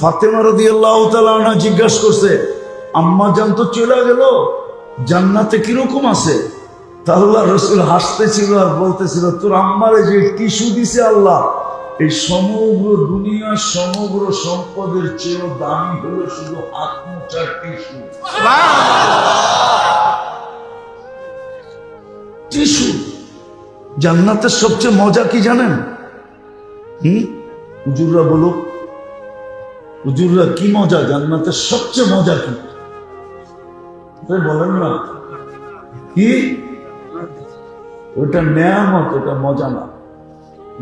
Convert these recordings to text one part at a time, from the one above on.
ফাতেমা রাদিয়াল্লাহু তাআলা আনহা জিজ্ঞাসা করছে, আম্মা জান তো চলে গেল, জান্নাতে কিরকম আছে? তা আল্লাহ রাসূল হাসতেছিল আর বলতেছিল, তোর আম্মারে যে টিস্যু দিছে আল্লাহ, এই সমগ্র দুনিয়ার সমগ্র সম্পদের চেয়েও দামি হলো শুধু হাত মোছার টিস্যু। টিস্যু। জান্নাতের সবচেয়ে মজা কি জানেন? হুজুররা বলো, হুজুররা কি মজা? জান্নাতের সবচেয়ে মজা কি বলেন না? কি? ওটা নেয়ামত, ওটা মজা না।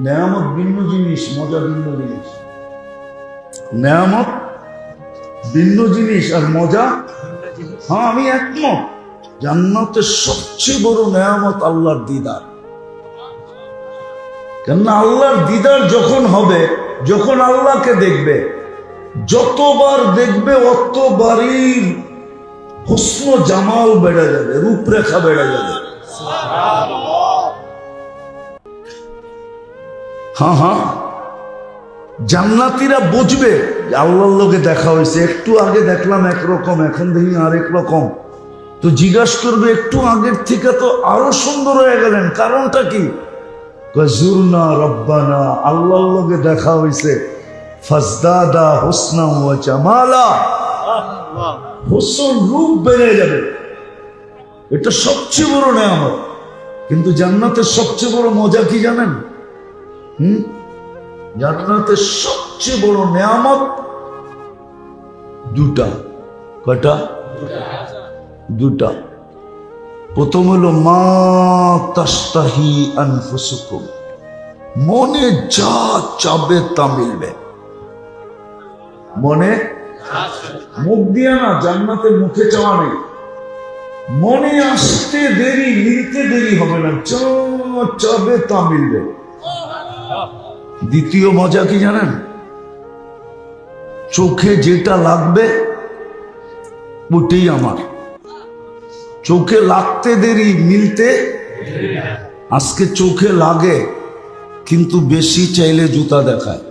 নেয়ামত ভিন্ন জিনিস, মজা ভিন্ন জিনিস। নেয়ামত ভিন্ন জিনিস আর মজা, হ্যাঁ আমি একমত। জান্নাতের সবচেয়ে বড় নেয়ামত আল্লাহর দিদার। কেননা আল্লাহর দিদার যখন হবে, যখন আল্লাহকে দেখবে, যতবার দেখবে অতবারই হুসন জামাল বেড়ে যাবে, রূপরেখা বেড়ে যাবে। হ্যাঁ হ্যাঁ, জান্নাতীরা বুঝবে আল্লাহর লোকে দেখা হয়েছে। একটু আগে দেখলাম একরকম, এখন দেখি আরেক রকম। তো জিজ্ঞাসা করবে, একটু আগের থেকে তো আরো সুন্দর হয়ে গেলেন, কারণটা কি? জুরনা রব্বানা, আল্লাহর লোকে দেখা হয়েছে, ফাজদাদা হুসনা ওয়া জামালা, হুসন রূপ বেড়ে যাবে। এটা সবচেয়ে বড় নেয়ামত। কিন্তু জান্নাতের সবচেয়ে বড় মজা কি জানেন? জান্নাতের সবচেয়ে বড় নেয়ামত দুটা। কয়টা? দুটা। প্রথম হলো মা তাস্তাহি আনফুসুকুম, মনে যা চাবে তা মিলবে। মনে, মুখ দিয়া না, জান্নাতে মুখে চাওয়া নেই। মনে আসতে দেরি, মিলতে দেরি হবে না, যা চাবে তা মিলবে। দ্বিতীয় মজা কি জানেন? চোখে যেটা লাগবে ওটাই আমার। চোখে লাগতে দেরি, মিলতে। আজকে চোখে লাগে কিন্তু বেশি চাইলে জুতা দেখায়।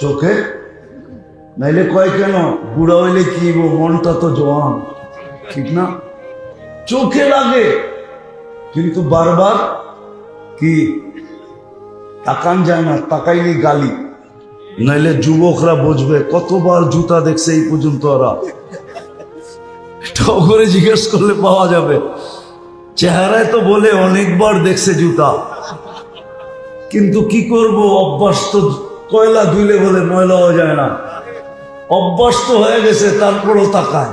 চোখে নাইলে কয় কেন বুড়া হইলে কি, মনটা তো জওয়ান, ঠিক না? চোখে লাগে কিন্তু বারবার কি তাকান যায় না, তাকাইলে গালি। নাইলে যুবকরা বুঝবে কতবার জুতা দেখছে এই পর্যন্ত। ওরা করে জিজ্ঞেস করলে পাওয়া যাবে। চেহারায় তো বলে অনেকবার দেখছে জুতা, কিন্তু কি করব, অভ্যাস তো। কয়লা ধুইলে বলে ময়লা হয়ে যায় না, অভ্যাস তো হয়ে গেছে, তারপরও তাকায়।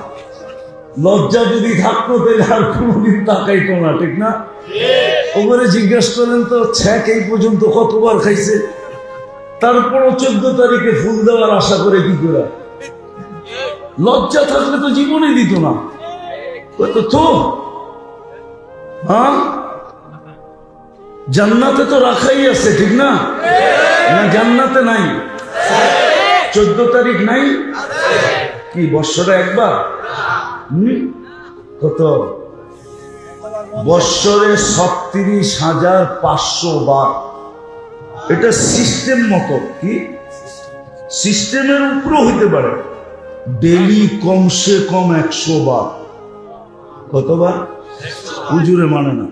লজ্জা যদি থাকতো তাহলে আর কোনোদিন তাকাইতো না, ঠিক না? ওপরে জিজ্ঞেস করেন তো, ছ্যাক এই পর্যন্ত কতবার খাইছে, তারপরও 14 তারিখে ফুল দেওয়ার আশা করে কি করে? লজ্জা থাকলে তো জীবনে দিত না। তো হ্যাঁ, জান্নাতে তো রাখাই আছে, ঠিক না? না জান্নাতে নাই? 14 তারিখ নাই? কি বৎসরে একবার? কত? বৎসরে 36,500 বার। এটা সিস্টেম মতো। কি সিস্টেমের উপরও হইতে পারে। ডেলি কমসে কম 100 বার। কতবার? হুজুরে মানে না।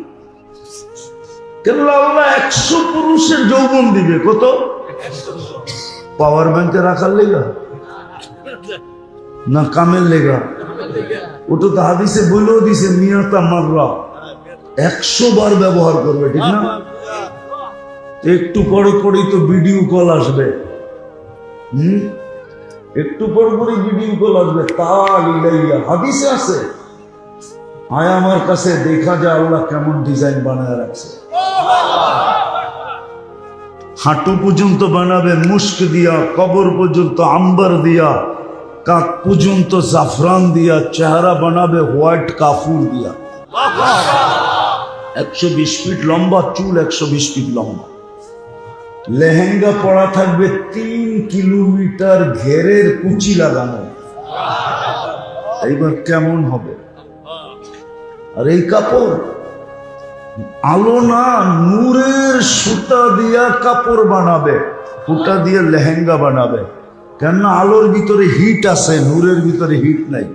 কেন? আল্লাহ 100 পুরুষের যৌবন দিবে। কত? পাওয়ার ব্যাংকে রাখার লেগা না কামের লেগা? ওটা তো হাদিসে বলেও দিছে, মিয়াতা মাররা, 100 বার ব্যবহার করবে, ঠিক না? একটু পরে পরেই তো ভিডিও কল আসবে। একটু পর পরে ভিডিও কল আসবে। তাল ইলাইয়া হাদিসে আছে, আয় আমার কাছে দেখা যায় আল্লাহ কেমন ডিজাইন বানায় রাখছে। হাঁটু পর্যন্ত বানাবে মুস্ক দিয়া, কবর পর্যন্ত আম্বার দিয়া, কাক পর্যন্ত জাফরান দিয়া, চেহারা বানাবে হোয়াইট কাফুর দিয়া। 120 ফিট লম্বা চুল, 120 ফিট লম্বা। লেহেঙ্গা পরা থাকবে 3 কিলোমিটার ঘেরের কুচি লাগানো। এইবার কেমন হবে? আর এই কাপড় আলো না, নূরের সুতা দিয়া কাপড় বানাবে। ওটা দিয়ে লেহেঙ্গা বানাবে। কেননা আলোর ভিতরে হিট আছে, নূরের ভিতরে হিট নাই।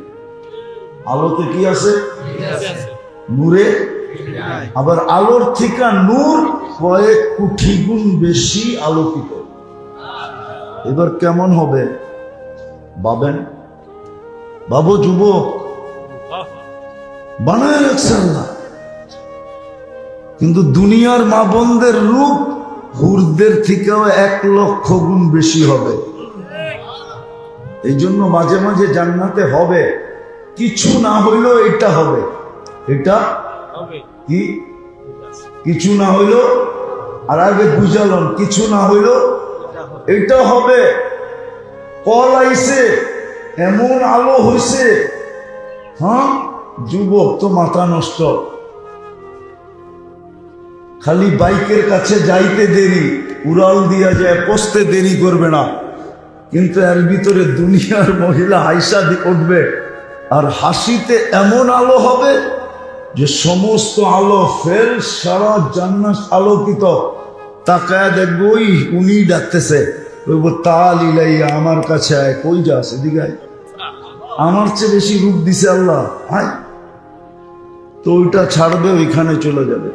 আলোতে কি আছে? নূরে। আবার আলোর থেকে নূর কয়েক কোটি গুণ বেশি আলোকিত। এবার কেমন হবে ভাবেন? বাবু যুবক, বানায় রাখছে আল্লাহ। কিন্তু দুনিয়ার মা বোনদের রূপ হুরদের থেকেও 1,00,000 গুণ বেশি হবে। এই জন্য মাঝে মাঝে জান্নাতে হবে, কিছু না হইলেও এটা হবে। এটা কি? কিছু না হইল, আর আগে বুঝালাম, কিছু না হইল এটা হবে। কল আইছে, এমন আলো হইছে, হ্যাঁ যুবক তো মাথা নষ্ট। খালি বাইকের কাছে যাইতে দেরি, উড়াল দিয়া যায়, পৌঁছতে দেরি করবে না। কিন্তু এর ভিতরে দুনিয়ার মহিলা আয়সা উঠবে, আর হাসিতে এমন আলো হবে যে সমস্ত আলো ফেল, সারা জান্নাত আলোকিত। তাকায় দেখবো ওই উনি ডাকতেছে, বলবো তাল ইলাইয়া, আমার কাছে আয়। কই যাস? এদিকে আয়। আমার চেয়ে বেশি রূপ দিছে আল্লাহ, আয়। তো ওইটা ছাড়বে, ওইখানে চলে যাবে,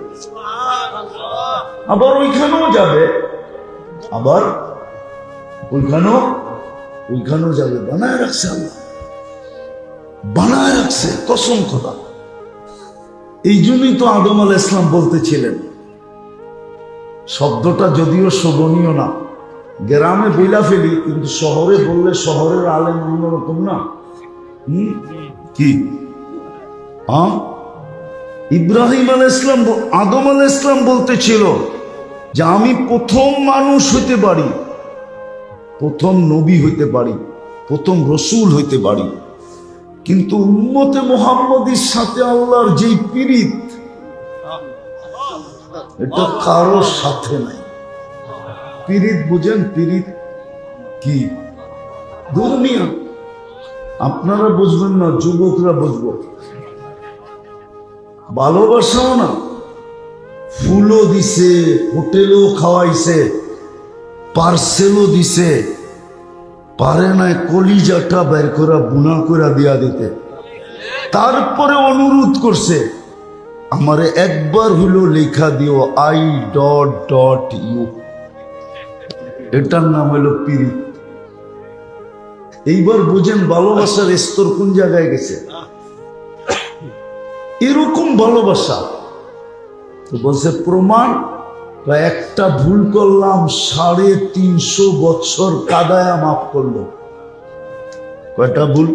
আবার ওইখানেও যাবে, আবার ওইখানেও যাবে। বানায় রাখছে আল্লাহ, বানায় রাখছে, কসম খোদা। এই জন্যই তো আদম আলাইহিস সালাম বলতেছিলেন, শব্দটা যদিও শোভনীয় না, গ্রামে বইলা ফেলি, কিন্তু শহরে বললে শহরের আলেম অন্যরকম না। কি? ইব্রাহিম আলাইহিস সালাম, আদম আলাইহিস সালাম বলতেছিল যে আমি প্রথম মানুষ হইতে পারি, প্রথম নবী হইতে পারি, প্রথম রসুল হইতে পারি, কিন্তু উম্মতে মুহাম্মদীর সাথে আল্লাহর যেই পীড়িত, এটা কারোর সাথে নাই। পীড়িত বুঝেন? পীড়িত কি? দুনিয়া আপনারা বুঝবেন না, যুবকরা বুঝবো। ভালোবাসাও না, ফুলও দিছে, হোটেলও খাওয়াইছে, পার্সেলও দিছে, পারে নাই কলিজাটা বের করা বুনা করে দিয়া দিতে। তারপরে অনুরোধ করছে, আমারে একবার হলো লেখা দিও I.U। এটার নাম হলো পীড়িত। এইবার বুঝেন ভালোবাসার স্তর কোন জায়গায় গেছে। এরকম ভালোবাসা তো বলছে প্রমাণ, একটা ভুল করলাম 350 বছর কাদায়া মাফ করলো। কয়টা ভুল?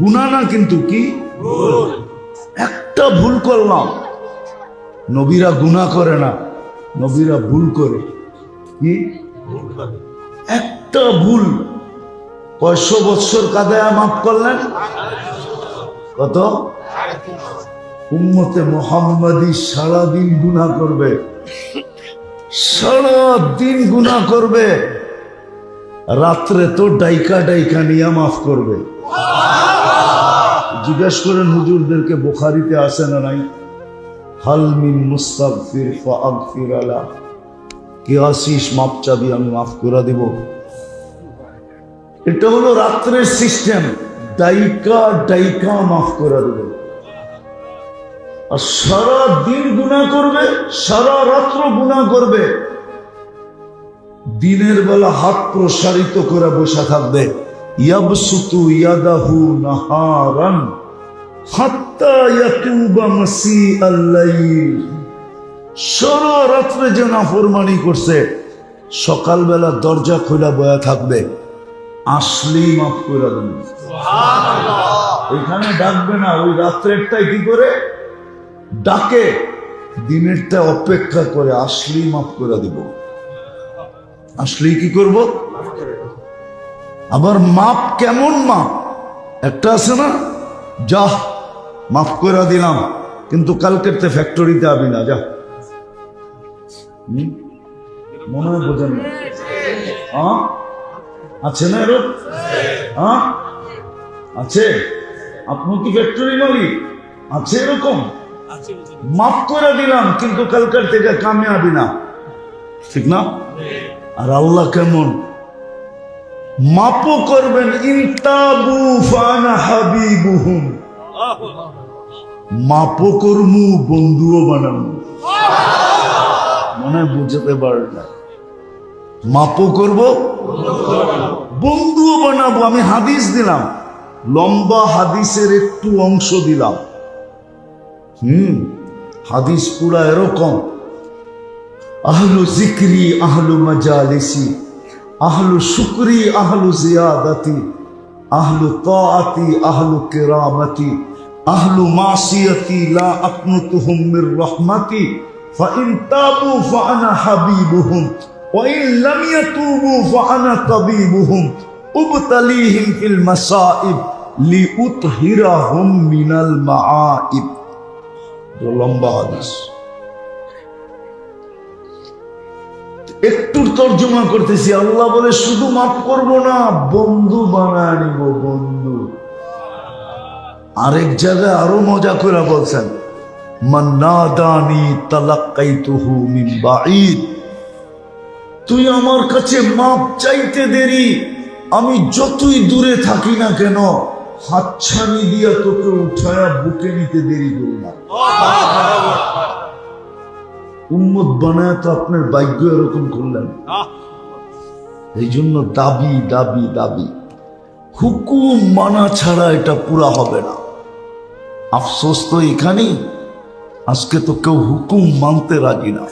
গুনাহ না, কিন্তু কি? একটা ভুল করলাম। নবীরা গুনাহ করে না, নবীরা ভুল করে। কি? একটা ভুল 500 বছর কাদায়া মাফ করলেন। কত? উম্মতে মুহাম্মাদি সারাদিন গুনাহ করবে, সারাদিন গুনাহ করবে, রাত্রে তো ডাইকা ডাইকা নিয়ে মাফ করবে। জিজ্ঞেস করেন হুজুরদেরকে, বুখারীতে আছে না নাই? হাল মিন মুস্তাগফির ফাগফির আলা, কি আসিস মাপ চাবি, আমি মাফ করে দিব। এটা হলো রাত্রের সিস্টেম, ডাইকা ডাইকা মাফ করে দেবে। আর সারা দিন গুনাহ করবে, সারা রাত্র গুনাহ করবে, দিনের বেলা হাত প্রসারিত করে বসে থাকবে। ইয়াবসুতু ইয়াদাহু নাহারান হাত্তা ইয়াতুবা মাসিআল লাইল। সারা রাত্রে যে নাফরমানি করছে, সকালবেলা দরজা খোলা বয়া থাকবে, আসলেই মাফ করে দেবে। এখানে ডাকবে না, ওই রাত্রেরটাই কি করে ডাকে, দিনেরটা অপেক্ষা করে, আসলেই মাফ করে দিব। আসলেই কি করব? আবার মাপ কেমন মাপ? একটা আছে না, যা মাফ করে দিলাম, কিন্তু কালকের ফ্যাক্টরিতে আবি না, যা। মনে হয় বোঝেন না? আছে না এরকম? আছে? আপনি কি ফ্যাক্টরি মালিক? আছে এরকম? মাফ করে দিলাম, কিন্তু কালকার থেকে কামে আবি না, ঠিক না? আর আল্লাহ কেমন? মাপও করবেন, ইনতাবু ফানা হাবিবুহুম, মাপও করমু বন্ধুও বানাবো। মনে বুঝতে পারল না, মাপও করব বন্ধুও বানাবো। আমি হাদিস দিলাম, লম্বা হাদিসের একটু অংশ দিলাম। হাদিস পুরা এরকম, আহলু জিক্রি আহলু মাজালিসি, আহলু শুকরি আহলু জিয়াদাতি, আহলু তাআতি আহলু কিরামতি, আহলু মাসিয়াতি লা আকনুতুহুম মির রাহমাতি, ফাইন তাবু ফাআনা হাবিবুহুম ওয়া ইন লাম ইয়াতুবু ফাআনা তাবিবুহুম উবতালিহিম ফিল মাসাইব লিউতহিরাহুম মিনাল মাআইব। লম্বা হাদিস, একটু তর্জমা করতেছি। আল্লাহ বলে শুধু মাফ করব না, বন্ধু বানায় নিব, বন্ধু। আরেক জায়গায় আরো মজা করে বলছেন, মান নাদানি তালাক্কাইতুহু মিন বাঈদ, তুই আমার কাছে মাপ চাইতে দেরি, আমি যতই দূরে থাকি না কেন হাতছানি দিয়া তোকে উঠায়া বুকে নিতে দেরি করি না। উম্মত বানায় তো আপনার ভাগ্য এরকম করলেন। এই জন্য দাবি দাবি দাবি, হুকুম মানা ছাড়া এটা পুরা হবে না। আফসোস তো এখানেই, আজকে তো কেউ হুকুম মানতে রাজি না,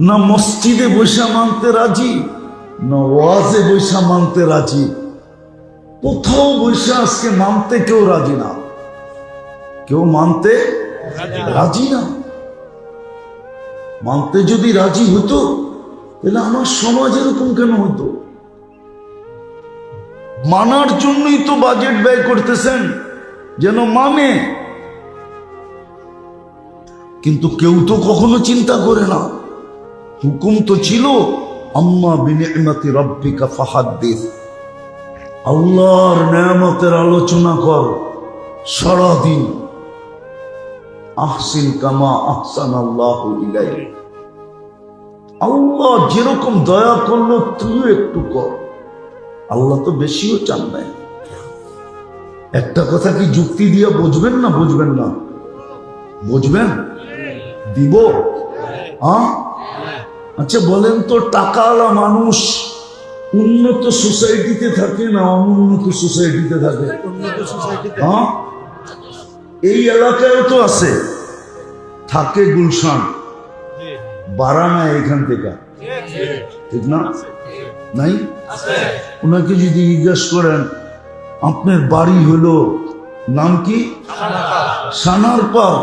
না মসজিদে বৈশা মানতে রাজি, না ওয়াজে বৈশা মানতে রাজি, কোথাও বৈশা আজকে মানতে কেউ রাজি না, কেউ মানতে রাজি না। মানতে যদি রাজি হতো তাহলে আমার সমাজ এরকম কেন হতো? মানার জন্যই তো বাজেট ব্যয় করতেছেন যেন মানে, কিন্তু কেউ তো কখনো চিন্তা করে না। হুকুম তো ছিল আম্মা বিনিআমাতি রাব্বিকা ফাহাদ্দিস, আল্লাহর নেয়ামতের আলোচনা কর সারাদিন। আহসিন কামা আহসানাল্লাহু ইলাইক, আল্লাহ যেরকম দয়া করলো তুইও একটু কর। আল্লাহ তো বেশিও চান নাই। একটা কথা কি যুক্তি দিয়ে বুঝবেন না? বুঝবেন না? বুঝবেন? দিব? আচ্ছা বলেন তো, টাকাওয়ালা মানুষ উন্নত সোসাইটিতে থাকে না অনুন্নত সোসাইটিতে থাকে? এই এলাকায় তো আছে, থাকে গুলশান, বারানা এখান থেকে, ঠিক না? নাই? ওনাকে যদি জিজ্ঞাসা করেন আপনার বাড়ি হলো নাম কি? সানারপাড়,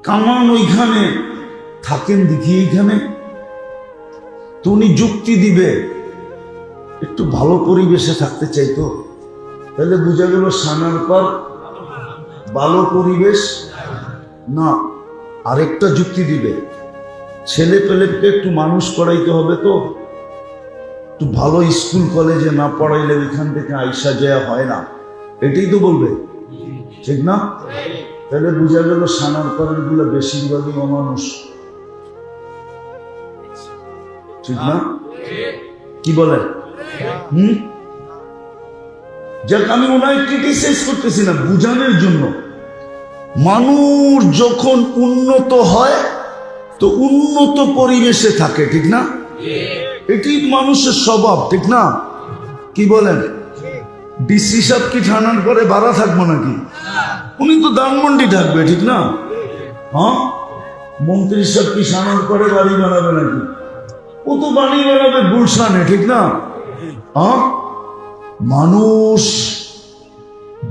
কামান ওইখানে থাকেন দেখি এইখানে, তো উনি যুক্তি দিবে একটু ভালো পরিবেশে থাকতে চাইতো, তাহলে বোঝা গেল সানারপাড় ভালো পরিবেশ না। আরেকটা যুক্তি দিবে, ছেলে পেলেকে একটু মানুষ করাইতে হবে, তো একটু ভালো স্কুল কলেজে না পড়াইলে ওইখান থেকে আইসা যায় হয় না, এটাই তো বলবে, ঠিক না? তাহলে বোঝা গেল সানারপাড়ের গুলো বেশিরভাগই অমানুষ, ঠিক না? কি বলে? যাক, আমি ওনায় ক্রিটিসাইজ করতেছি না, বুঝানোর জন্য। মানুষ যখন উন্নত হয় তো উন্নত পরিবেশে থাকে, ঠিক না? এটি মানুষের স্বভাব, ঠিক না? কি বলেন? ডিসি সাহেব কি থানার পরে ভাড়া থাকবো নাকি? উনি তো ধানমন্ডি থাকবে, ঠিক না? হ্যাঁ, মন্ত্রী সাহেব কি থানার পরে বাড়ি বানাবে নাকি? ও তো বাড়ি বানাবে গুলশানে, ঠিক না? হ্যাঁ, মানুষ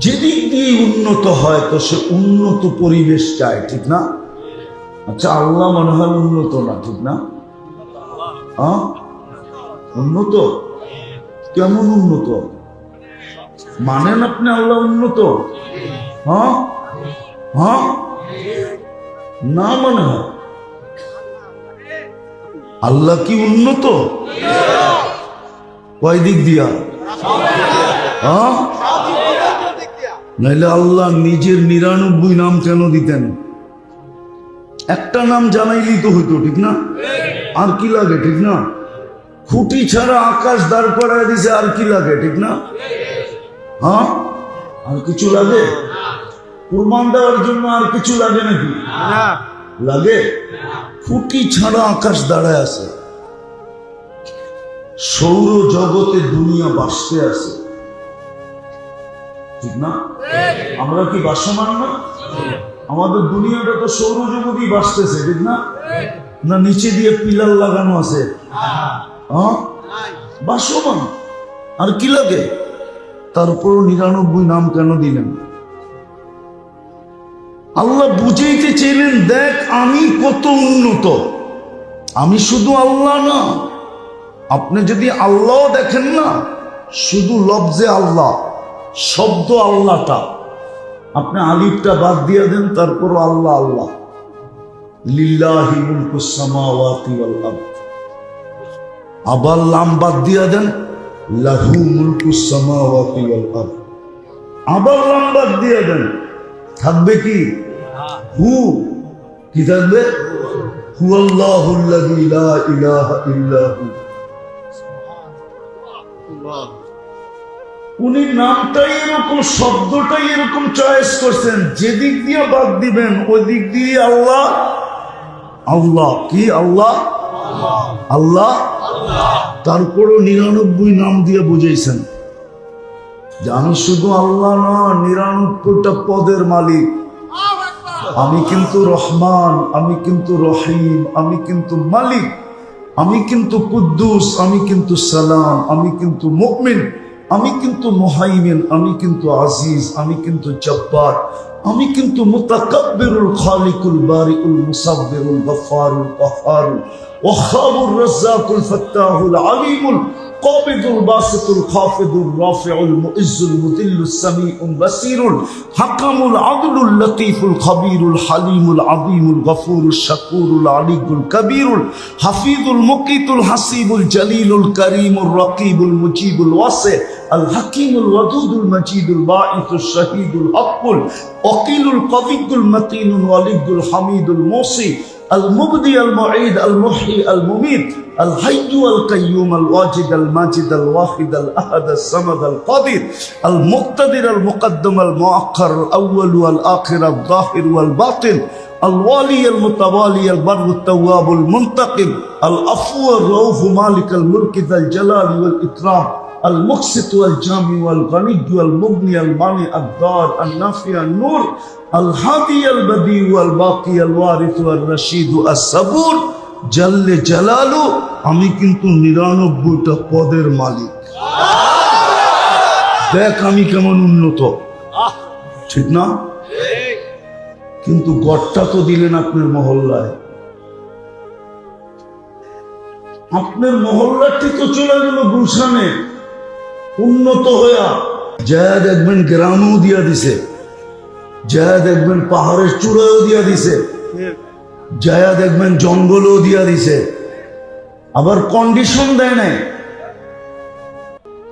যেদিক দিয়ে উন্নত হয় তো সে উন্নত পরিবেশ চায়, ঠিক না? আচ্ছা, আল্লাহ মনে হয় উন্নত না, ঠিক না? উন্নত কেমন? উন্নত মানেন আপনি আল্লাহ উন্নত? হ্যাঁ হ্যাঁ, না মনে হয় আল্লাহ কি উন্নত? কয় দিক দিয়া? হ্যাঁ, নাইলে আল্লাহ নিজের 99 নাম কেন দিতেন? একটা নাম জানাইলেই তো হইতো, ঠিক না? আর কি লাগে, ঠিক না? খুঁটি ছাড়া আকাশ দাঁড় করায় দিছে, আর কি লাগে, ঠিক না? হ্যাঁ, আর কিছু লাগে? প্রমাণ দেওয়ার জন্য আর কিছু লাগে নাকি? লাগে? খুঁটি ছাড়া আকাশ দাঁড়ায় আছে, সৌর জগতে দুনিয়া বাসতে আছে, ঠিক না? আমরা কি বাসমান না? আমাদের দুনিয়াটা তো সৌরজগতেই বাসতেছে, ঠিক না? না নিচে দিয়ে পিলার লাগানো আছে? হ্যাঁ, বাসমান। আর কি লাগে? তারপরও 99 নাম কেন দিলেন? আল্লাহ বুঝাইতে চাইলেন, দেখ আমি কত উন্নত, আমি শুধু আল্লাহ না। আপনি যদি আল্লাহ দেখেন না, শুধু লফজে আল্লাহ, শব্দ আল্লাহটা, আপনি আলিফটা বাদ দিয়ে দেন, তারপর আল্লাহ আল্লাহ। লিল্লাহি মুলকুস সামাওয়াতি ওয়াল আরদ। আবার লাম বাদ দিয়ে দেন, লাহু মুলকুস সামাওয়াতি ওয়াল আরদ। আবার লাম বাদ দিয়ে দেন, থাকবে কি? হু। কি থাকবে? হুয়াল্লাহুল্লাযী লা ইলাহা ইল্লা হু। উনি নামটাই এরকম, শব্দটাই এরকম চয়েস করছেন, যেদিক দিয়ে বাদ দিবেন ওই দিক দিয়ে আল্লাহ আল্লাহ। কি আল্লাহ আল্লাহ? তারপরও 99 নাম দিয়ে বুঝাইছেন যে আমি শুধু আল্লাহ না, 99টা পদের মালিক। আমি কিন্তু রহমান, আমি কিন্তু রহিম, আমি কিন্তু মালিক, আমি কিন্তু কুদ্দুস, আমি কিন্তু সালাম, আমি কিন্তু মুমিন, আমি কিন্তু মুহাইমিন, আমি কিন্তু আজিজ, আমি কিন্তু জব্বার, আমি কিন্তু মুতাকাব্বিরুল খালিকুল বারিউল মুসাব্বিরুল গফফারুল কাহ্হারুল ওয়াহ্হাবুর রাজ্জাকুল ফাত্তাহুল আলিমুল কাবিদুল বাসিতুল খাফিদুর রাফিউল মুইজ্জুল মুদিল্লুস সামিউল বাসিরুল হাকামুল আদলুল লতীফুল খাবীরুল হালিমুল আযীমুল গফুরুশ শাকুরুল আলিয়ুল কবীরুল হাফিজুল মুকিতুল হাসিবুল জলিলুল করিমুর রকিবুল মুজিবুল ওয়াসি আল হাকিমুল ওয়াদুদুল মজিদুল বাঈসুশ শাহীদুল হকুল ওয়াকিলুল কবিয়ুল মতিনুল ওয়ালিদুল হামিদুল মুসি المبدي المعيد المحيي المميت الحي القيوم الواجد الماجد الواحد الأحد الصمد القادر المقتدر المقدم المؤخر الأول والآخر الظاهر والباطن الوالي المتوالي البر التواب المنتقم العفو الرؤوف مالك الملك ذا الجلال والإكرام المقسط والجامع والغني والمغني المانع الدار النافع النور الهادي البديع والباقي الوارث والرشيد الصبور جل جلاله। আমি কিন্তু 99টা পদের মালিক। দেখ আমি কেমন উন্নত, ঠিক না? কিন্তু গড়টা তো দিলেন আপনার মহল্লায়। আপনার মহল্লাটি তো চলে গেল গুলশানে, উন্নত হইয়া। যা দেখবেন গ্রামেও দিয়া দিছে, যা দেখবেন পাহাড়ের চূড়ায়ও দিয়া দিছে, যা দেখবেন জঙ্গলও দিয়া দিছে। আবার কন্ডিশন দেয় নাই।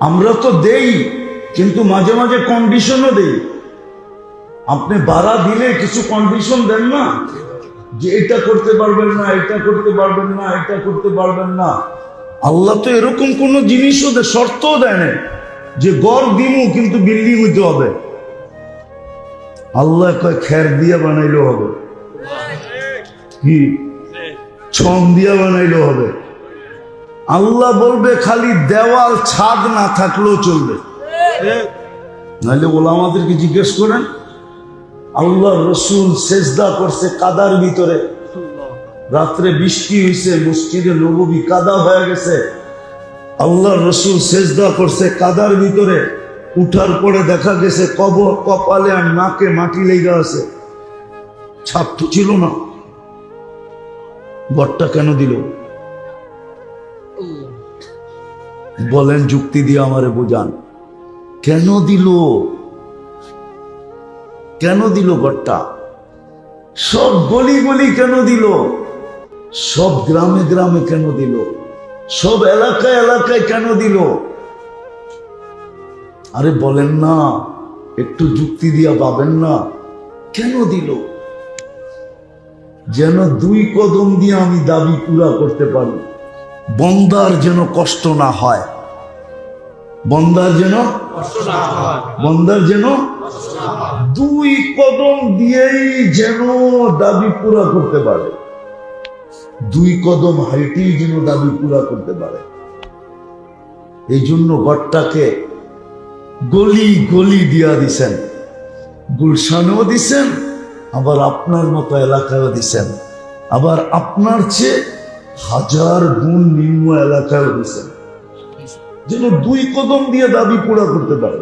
আমরা তো দেই, কিন্তু মাঝে মাঝে কন্ডিশনও দেই। আপনি ভাড়া দিলে কিছু কন্ডিশন দেন না, যে এটা করতে পারবেন না, এটা করতে পারবেন না, এটা করতে পারবেন না। আল্লাহ তো এরকম কোন জিনিসও শর্তও দেয় না যে গড় দিমু কিন্তু বিল্ডিং হইতে হবে। আল্লাহ কয় খের দিয়া বানাইলেও হবে, কি ছন দিয়া বানাইলেও হবে। আল্লাহ বলবে খালি দেওয়াল ছাদ না থাকলেও চলবে। নাহলে ওলামাদেরকে জিজ্ঞেস করেন, আল্লাহ রসুল সেজদা করছে কাদার ভিতরে, রাত্রে বৃষ্টি হয়েছে, মসজিদে নববী কাদা হয়ে গেছে। আল্লাহ রসুল সেজদা করছে কাদার ভিতরে, উঠার পরে দেখা গেছে কবর কপালে আর নাকে মাটি লেগে আছে। ছাদ তো ছিল না, গড়টা কেন দিল? বলেন, যুক্তি দিয়ে আমারে বোঝান, কেন দিল? কেন দিল গড়টা? সব গলি গলি কেন দিল? সব গ্রামে গ্রামে কেন দিল? সব এলাকায় এলাকায় কেন দিল? আরে বলেন না, একটু যুক্তি দিয়া পাবেন না, কেন দিল? যেন 2 কদম দিয়ে আমি দাবি পুরা করতে পারি, বন্দার যেন কষ্ট না হয়, বন্দার যেন 2 কদম দিয়েই যেন দাবি পুরা করতে পারে, 2 কদম হাইটেই যেন দাবি পুরা করতে পারে। এই জন্য ঘরটাকে গলি গলি দিয়া দিছেন, গুলশানেও দিছেন, আবার আপনার মতো এলাকায়ও দিছেন, আবার আপনার চেয়ে 1000 গুণ নিম্ন এলাকায়ও দিছেন, যেন 2 কদম দিয়ে দাবি পুরা করতে পারে।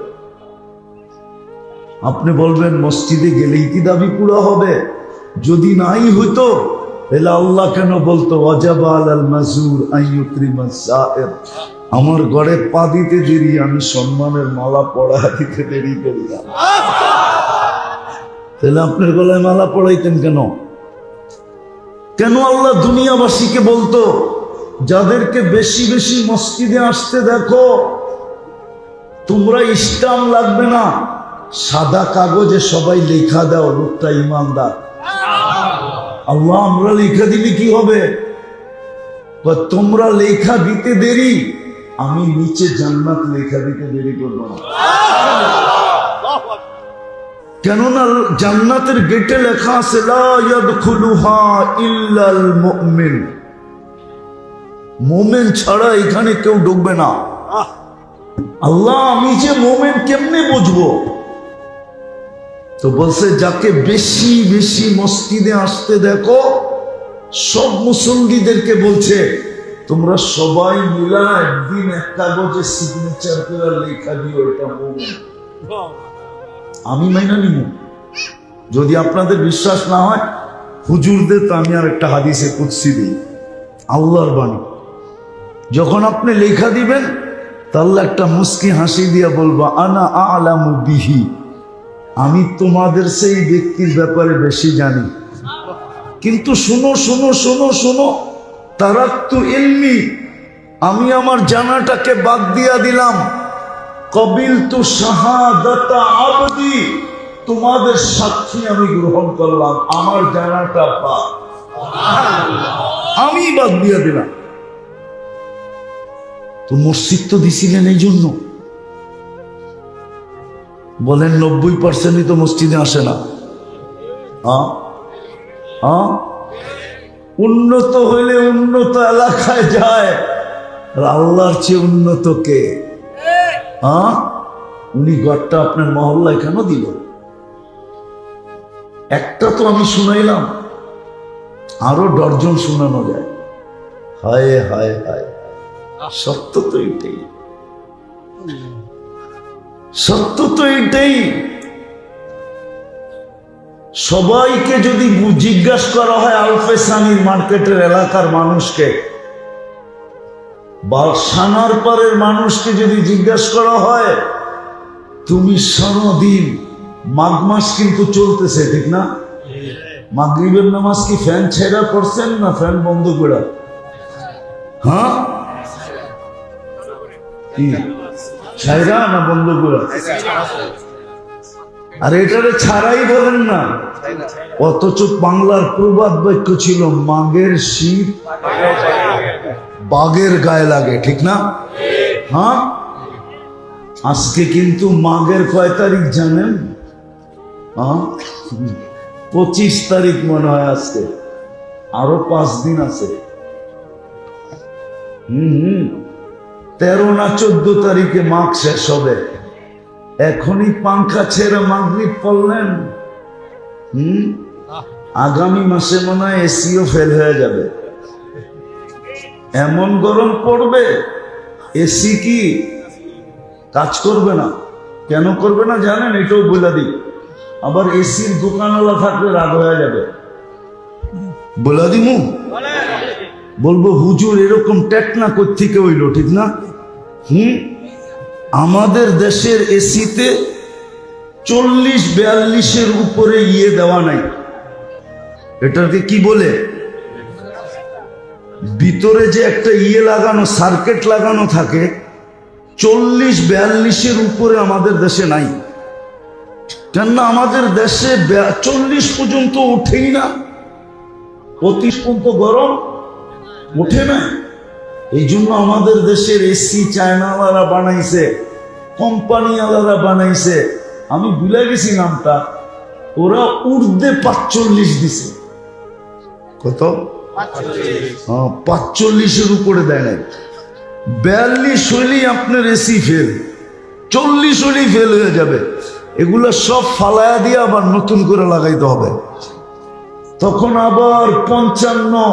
আপনি বলবেন মসজিদে গেলেই কি দাবি পুরা হবে? যদি নাই হইতো তাহলে আল্লাহ কেন বলতো ওয়াজাবা আলাল মাজুর আন ইউকরিমাস সায়ের, আমার ঘরে পা দিতে দেরি, আমি সম্মানের মালা পড়া দিতে দেরি করি না। তাহলে আপনার গলায় মালা পড়াইতেন কেন? কেন আল্লাহ দুনিয়াবাসীকে বলতো যাদেরকে বেশি বেশি মসজিদে আসতে দেখো, তোমরা ইসলাম লাগবে না, সাদা কাগজে সবাই লেখা দাও লোকটা ইমানদার। আল্লাহ আমরা লেখা দিলে কি হবে? তোমরা লেখা দিতে দেরি, আমি নিচে জান্নাত লেখা দিতে দেরি করবো না। কেননা জান্নাতের গেটে লেখা আছে লা ইয়াদখুলুহা ইল্লাল মুমিন, মুমিন ছাড়া এখানে কেউ ঢুকবে না। আল্লাহ আমি যে মুমিন কেমনে বুঝবো? তো বলছে যাকে বেশি বেশি মসজিদে আসতে দেখো, সব মুসল্লিদেরকে বলছে তোমরা সবাই মিলা একদিন এক কাগজে সিগনেচার করে লেখা দিও এটা মুমিন। আমি মাইনা নিব। যদি আপনাদের বিশ্বাস না হয় হুজুরদের, তো আমি আর একটা হাদিসে কুদসি দিই, আল্লাহর বাণী। যখন আপনি লেখা দিবেন তাহলে একটা মুস্কি হাসি দিয়ে বলবো আনা আ'লামু বিহি, আমি তোমাদের সেই ব্যক্তির ব্যাপারে বেশি জানি। কিন্তু শুনো শুনো শুনো শুনো, তারাক্তু ইলমি, আমি আমার জানাটাকে বাদ দিয়া দিলাম। কবিলতু শাহাদাতা আবদি, তোমাদের সাক্ষী আমি গ্রহণ করলাম, আমার জানাটা বাদ, আমি বাদ দিয়া দিলাম। তো মসজিদ তো দিছিলেন এই জন্য। বলেন 90%ই তো মসজিদে আসে না। উন্নত হইলে উন্নত এলাকায় যায়, আল্লাহর চেয়ে উন্নত কে? উনি ঘরটা আপনার মহল্লায় কেন দিল? একটা তো আমি শুনাইলাম, আরো ডর্জন শোনানো যায়। হায় হায় হায়, সত্য তো এটাই, সত্য তো এটাই। সবাইকে যদি জিজ্ঞাসা করা হয় আলফেসানির মার্কেটের এলাকার মানুষকে বা সানার পারের মানুষকে যদি জিজ্ঞাসা করা হয়, তুমি সারাদিন, মাঘ মাস কিন্তু চলতেছে ঠিক না? মাগরিবের নামাজ কি ফ্যান ছেড়া করছেন না ফ্যান বন্ধ করে? হ্যাঁ, ছাইরা না বন্ধ করে? আর এটারে ছাড়াই বলেন না। অথচ বাংলার প্রবাদ বাক্য ছিল মাঘের শীত বাঘের গায়ে লাগে, ঠিক না? হ্যাঁ, আজকে কিন্তু মাঘের কয় তারিখ জানেন? 25 তারিখ মনে হয় আজকে, আরো 5 দিন আছে। 13 না 14 তারিখে মাঘ শেষ হবে। এখনই পাংখা ছেড়ে মাগরিব পড়লেন, আগামী মাসে মনে হয় এসিও ফেল হয়ে যাবে, এমন গরম পড়বে এসি কি কাজ করবে না। কেন করবে না জানেন? এটাও বলে দিই। আবার এসির দোকানওয়ালা থাকলে রাগ হয়ে যাবে, বলে দিমু, বলবো হুজুর এরকম টেকনা কোত্থেকে হইল, ঠিক না? আমাদের দেশের এসিতে 40-42-এর উপরে ইয়ে দেওয়া নাই। এটাকে কি বলে? ভিতরে যে একটা ইয়ে লাগানো, সার্কিট লাগানো থাকে, 40-42-এর উপরে আমাদের দেশে নাই। কেননা আমাদের দেশে 40 পর্যন্ত ওঠেই না। 25 পর্যন্ত গরম ওঠে না। এই জন্য আমাদের দেশের এসি চায়নাওয়ালা বানাইছে, কোম্পানিওয়ালারা বানাইছে, আমি ভুলে গেছি নামটা, ওরা ঊর্ধ্বে 45 দিছে। কত? 45-এর উপরে দেয় নাই। 42 হইলেই আপনার এসি ফেল, 40 হইলেই ফেল হয়ে যাবে। এগুলো সব ফালায়া দিয়ে আবার নতুন করে লাগাইতে হবে। তখন আবার 55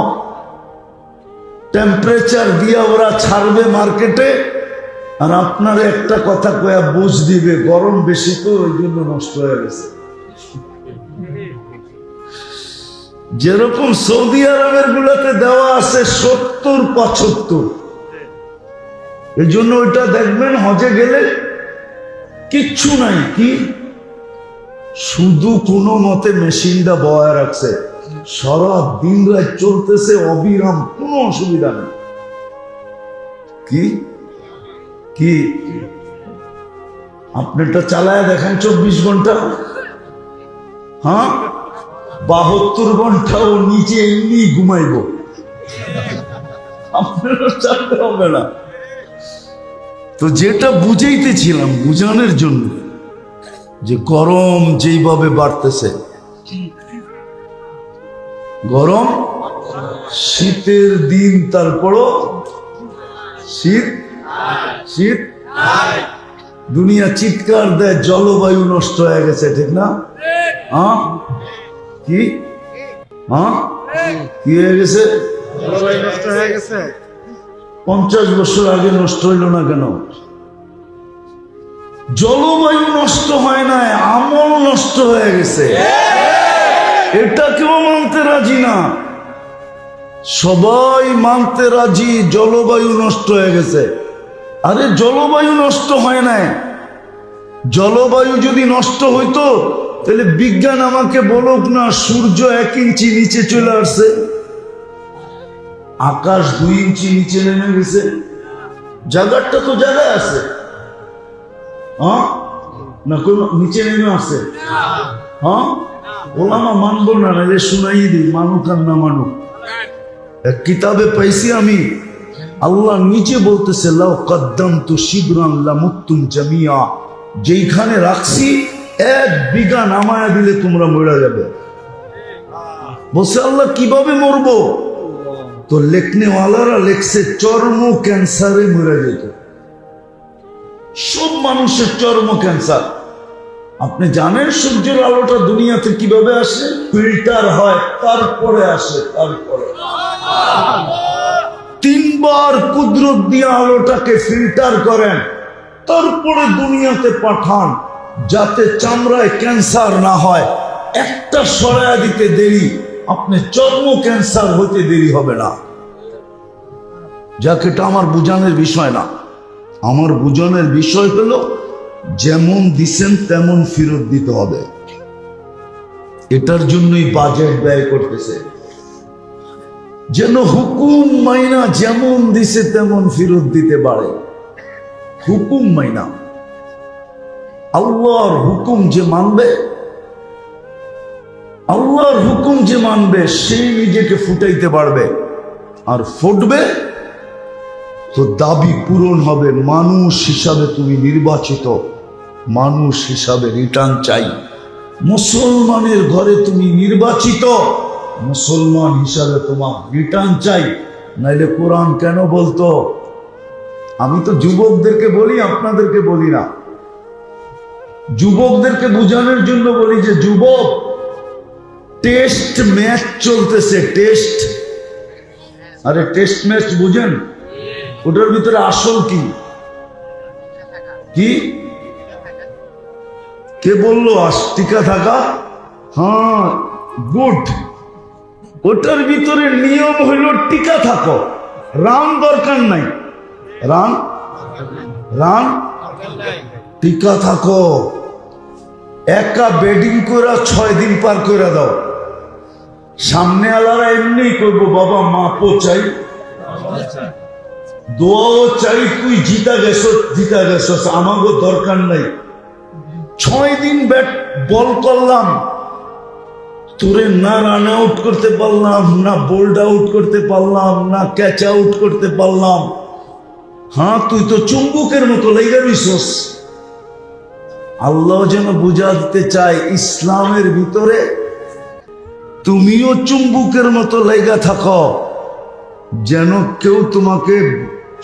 টেম্পারেচার দিয়ে ওরা ছাড়বে মার্কেটে, আর আপনার একটা কথা কয়া বুঝ দিবে গরম বেশি তো ওই জন্য নষ্ট হয়ে গেছে। যেরকম সৌদি আরবের গুলাতে দেওয়া আছে 70-75, এই জন্য ওইটা দেখবেন হজে গেলে কিচ্ছু নাই, কি শুধু কোনো মতে মেশিনটা বয়া রাখছে, সারা দিন রাত চলতেছে অবিরাম, কোনো অসুবিধা নেই। কি কি আপনারটা চালায় দেখেন 24 ঘন্টা, হ্যাঁ 72 ঘন্টা ও নিচে এমনি ঘুমাইব, আপনারা চালাতে হবে না। তো যেটা বুঝাইতেছিলাম, বুঝানোর জন্য যে গরম যেইভাবে বাড়তেছে, গরম শীতের দিন, তারপরও শীত শীত, দুনিয়া চিৎকার দেয় জলবায়ু নষ্ট হয়ে গেছে, ঠিক না? হ্যাঁ কি হ্যাঁ কি হয়ে গেছে? জলবায়ু নষ্ট হয়ে গেছে। 50 বছর আগে নষ্ট হইল না কেন? জলবায়ু নষ্ট হয় না, আমল নষ্ট হয়ে গেছে। এটা কেউ মানতে রাজি না, সবাই মানতে রাজি জলবায়ু নষ্ট হয়ে গেছে। আরে জলবায়ু নষ্ট হয় না, জলবায়ু যদি নষ্ট হইতো তাহলে বিজ্ঞান আমাকে বলুক না সূর্য 1 ইঞ্চি নিচে চলে আসছে, আকাশ 2 ইঞ্চি নিচে নেমে গেছে, জায়গাটা তো জায়গায় আছে, হ্যাঁ না কোন নিচে নেমে আসছে? হ্যাঁ ওলামা মানবো না, যে শুনাই দিই, মানুক আর না মানুক। এক কিতাবে পাইছি আমি, আল্লাহ নিচে বলতেছে লাউ কদ্দামতু শিবরান লামুতুম জামিয়া, যেইখানে রাখছি 1 বিঘা নামায়া দিলে তোমরা মরে যাবে। বলছে আল্লাহ কিভাবে মরবো? তো লেখনেওয়ালারা লেখছে চর্ম ক্যান্সারে মরে যেত, সব মানুষের চর্ম ক্যান্সার। আপনি জানেন সূর্যের আলোটা দুনিয়াতে কিভাবে আসে? ফিল্টার হয়, তারপরে আসে, তারপরে 3 বার কুদরত দিয়ে আলোটাকে ফিল্টার করেন, তারপরে দুনিয়াতে পাঠান, যাতে চামড়ায় ক্যান্সার না হয়। একটা সরায়া দিতে দেরি, আপনি চর্ম ক্যান্সার হতে দেরি হবে না। যাক, এটা আমার বুঝানোর বিষয় না, আমার বুঝানোর বিষয় হলো যেমন দিছেন তেমন ফেরত দিতে হবে। এটার জন্যই বাজেট ব্যয় করতেছে, যেন হুকুম মাইনা যেমন দিছে তেমন ফেরত দিতে পারে। হুকুম মাইনা, আল্লাহর হুকুম যে মানবে, আল্লাহর হুকুম যে মানবে সেই নিজেকে ফুটাইতে পারবে, আর ফুটবে তো দাবি পূরণ হবে। মানুষ হিসাবে তুমি নির্বাচিত, মানুষ হিসাবে রিটার্ন চাই। মুসলমানের ঘরে তুমি নির্বাচিত, মুসলমান হিসাবে তোমার রিটার্ন চাই। নাইলে কোরআন কেন বলতো? আমি তো যুবকদেরকে বলি, আপনাদেরকে বলি না, যুবকদেরকে বুঝানোর জন্য বলি যে যুবক, টেস্ট ম্যাচ চলতেছে, টেস্ট। আরে টেস্ট ম্যাচ বুঝেন? ওটার ভিতরে আসল কি কি কে বললো? টিকা থাকা, হ্যাঁ গুড। ওটার ভিতরে নিয়ম হইল টিকা থাকো, রান দরকার নাই, রান রান টিকা থাকো। একা বেডিং করে 6 দিন পার করে দাও, সামনে আলারা এমনি করবো, বাবা মাপও চাই, দোয়াও চাই, তুই জিতা গেছস, আমাকে দরকার নাই। 6 দিন ব্যাট বল করলাম, তোরে না রান আউট করতে পারলাম, না বোল্ড আউট করতে পারলাম, না ক্যাচ আউট করতে পারলাম। হ্যাঁ, তুই তো চুম্বকের মতো লেগে রইছস। আল্লাহ যেন বুঝা দিতে চায় ইসলামের ভিতরে তুমিও চুম্বকের মতো লেগা থাকো, যেন কেউ তোমাকে